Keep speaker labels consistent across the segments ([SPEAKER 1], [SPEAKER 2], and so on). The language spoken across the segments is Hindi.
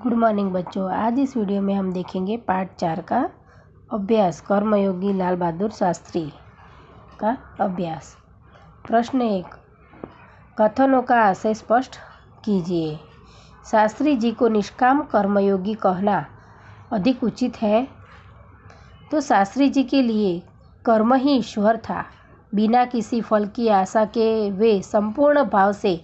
[SPEAKER 1] गुड मॉर्निंग बच्चों। आज इस वीडियो में हम देखेंगे पार्ट 4 का अभ्यास, कर्मयोगी लाल बहादुर शास्त्री का अभ्यास। प्रश्न 1, कथनों का आशय स्पष्ट कीजिए। शास्त्री जी को निष्काम कर्मयोगी कहना अधिक उचित है। तो शास्त्री जी के लिए कर्म ही ईश्वर था। बिना किसी फल की आशा के वे संपूर्ण भाव से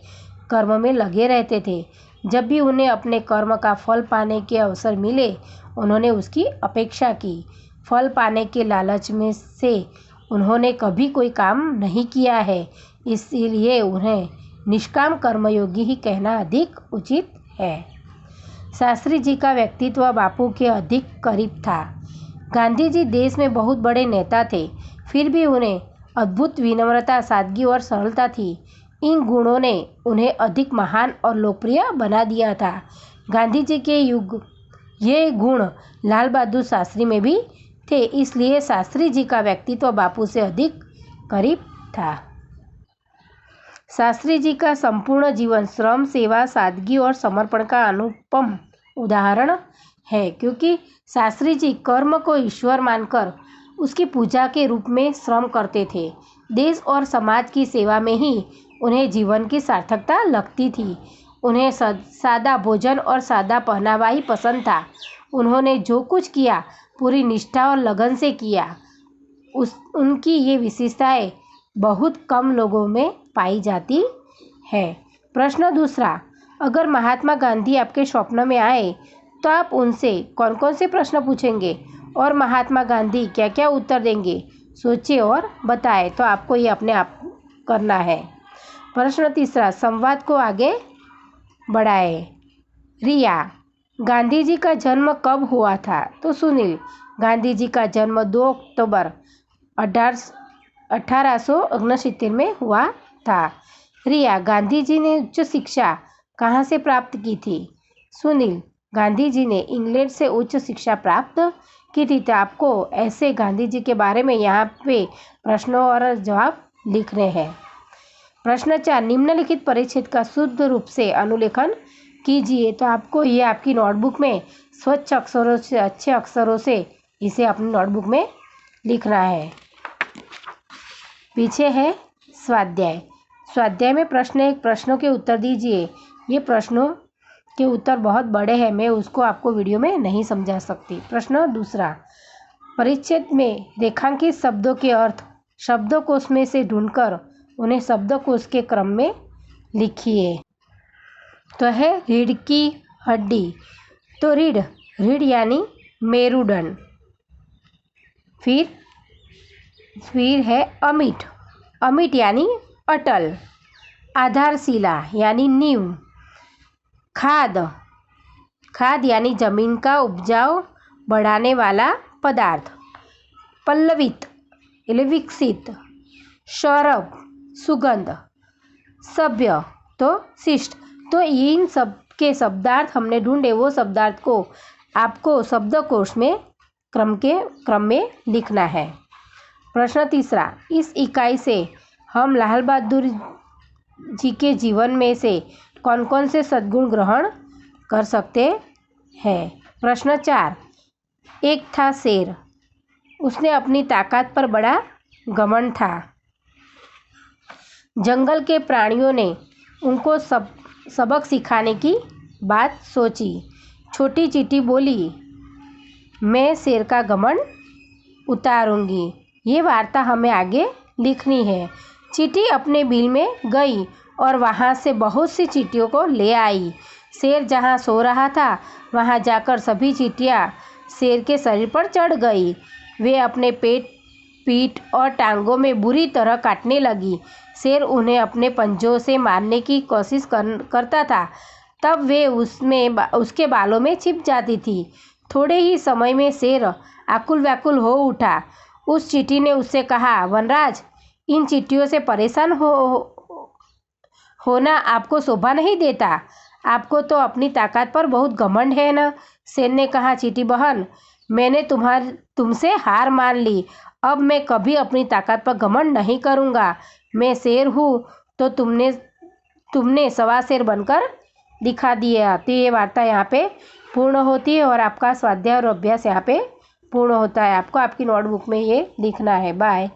[SPEAKER 1] कर्म में लगे रहते थे। जब भी उन्हें अपने कर्म का फल पाने के अवसर मिले, उन्होंने उसकी अपेक्षा की। फल पाने के लालच में से उन्होंने कभी कोई काम नहीं किया है, इसलिए उन्हें निष्काम कर्मयोगी ही कहना अधिक उचित है। शास्त्री जी का व्यक्तित्व बापू के अधिक करीब था। गांधी जी देश में बहुत बड़े नेता थे, फिर भी उन्हें अद्भुत विनम्रता, सादगी और सरलता थी। इन गुणों ने उन्हें अधिक महान और लोकप्रिय बना दिया था। गांधी जी के युग ये गुण लाल बहादुर शास्त्री में भी थे, इसलिए शास्त्री जी का व्यक्तित्व बापू से अधिक करीब था। शास्त्री जी का संपूर्ण जीवन श्रम, सेवा, सादगी और समर्पण का अनुपम उदाहरण है, क्योंकि शास्त्री जी कर्म को ईश्वर मानकर उसकी पूजा के रूप में श्रम करते थे। देश और समाज की सेवा में ही उन्हें जीवन की सार्थकता लगती थी। उन्हें सादा भोजन और सादा पहनावा ही पसंद था। उन्होंने जो कुछ किया पूरी निष्ठा और लगन से किया। उनकी ये विशेषताएं बहुत कम लोगों में पाई जाती है। प्रश्न 2, अगर महात्मा गांधी आपके स्वप्न में आए तो आप उनसे कौन कौन से प्रश्न पूछेंगे और महात्मा गांधी क्या क्या उत्तर देंगे? सोचिए और बताएं। तो आपको ये अपने आप करना है। प्रश्न 3, संवाद को आगे बढ़ाएं। रिया, गांधी जी का जन्म कब हुआ था? तो सुनील, गांधी जी का जन्म 2 अक्टूबर 1869 में हुआ था। रिया, गांधी जी ने उच्च शिक्षा कहाँ से प्राप्त की थी? सुनील, गांधी जी ने इंग्लैंड से उच्च शिक्षा प्राप्त की थी। तो आपको ऐसे गांधी जी के बारे में यहाँ पे प्रश्नों और जवाब लिखने हैं। प्रश्न 4, निम्नलिखित परिच्छेद का शुद्ध रूप से अनुलेखन कीजिए। तो आपको ये आपकी नोटबुक में स्वच्छ अक्षरों से, अच्छे अक्षरों से इसे अपनी नोटबुक में लिखना है। पीछे है स्वाध्याय। स्वाध्याय में प्रश्न 1, प्रश्नों के उत्तर दीजिए। ये प्रश्नों के उत्तर बहुत बड़े हैं, मैं उसको आपको वीडियो में नहीं समझा सकती। प्रश्न 2, परिच्छेद में रेखांकित शब्दों के अर्थ शब्दकोश में से ढूंढकर उन्हें शब्दकोश के क्रम में लिखिए। तो है रीढ़ की हड्डी। तो रीढ़ यानी मेरुदंड। फिर है अमिट यानी अटल। आधारशिला यानी नींव। खाद यानी जमीन का उपजाऊ बढ़ाने वाला पदार्थ। पल्लवित यानी विकसित। सौरभ सुगंध। सभ्य तो शिष्ट। तो इन सब के शब्दार्थ हमने ढूंढे, वो शब्दार्थ को आपको शब्दकोश में क्रम में लिखना है। प्रश्न 3, इस इकाई से हम लाल बहादुर जी के जीवन में से कौन कौन से सद्गुण ग्रहण कर सकते हैं? प्रश्न 4, एक था शेर, उसने अपनी ताकत पर बड़ा घमंड था। जंगल के प्राणियों ने उनको सबक सिखाने की बात सोची। छोटी चींटी बोली, मैं शेर का घमंड उतारूंगी। ये वार्ता हमें आगे लिखनी है। चींटी अपने बिल में गई और वहाँ से बहुत सी चींटियों को ले आई। शेर जहाँ सो रहा था वहाँ जाकर सभी चींटियाँ शेर के शरीर पर चढ़ गई। वे अपने पीठ और टांगों में बुरी तरह काटने लगी। शेर उन्हें अपने पंजों से मारने की कोशिश करता था, तब वे उसके बालों में छिप जाती थी। थोड़े ही समय में शेर आकुल व्याकुल हो उठा। उस चींटी ने उससे कहा, वनराज, इन चींटियों से परेशान होना आपको शोभा नहीं देता। आपको तो अपनी ताकत पर बहुत घमंड है ना? शेर ने कहा, चींटी बहन, मैंने तुमसे हार मान ली। अब मैं कभी अपनी ताकत पर घमंड नहीं करूँगा। मैं शेर हूँ तो तुमने सवा शेर बनकर दिखा दिया। तो ये वार्ता यहाँ पे पूर्ण होती है और आपका स्वाध्याय और अभ्यास यहाँ पे पूर्ण होता है। आपको आपकी नोटबुक में ये लिखना है। बाय।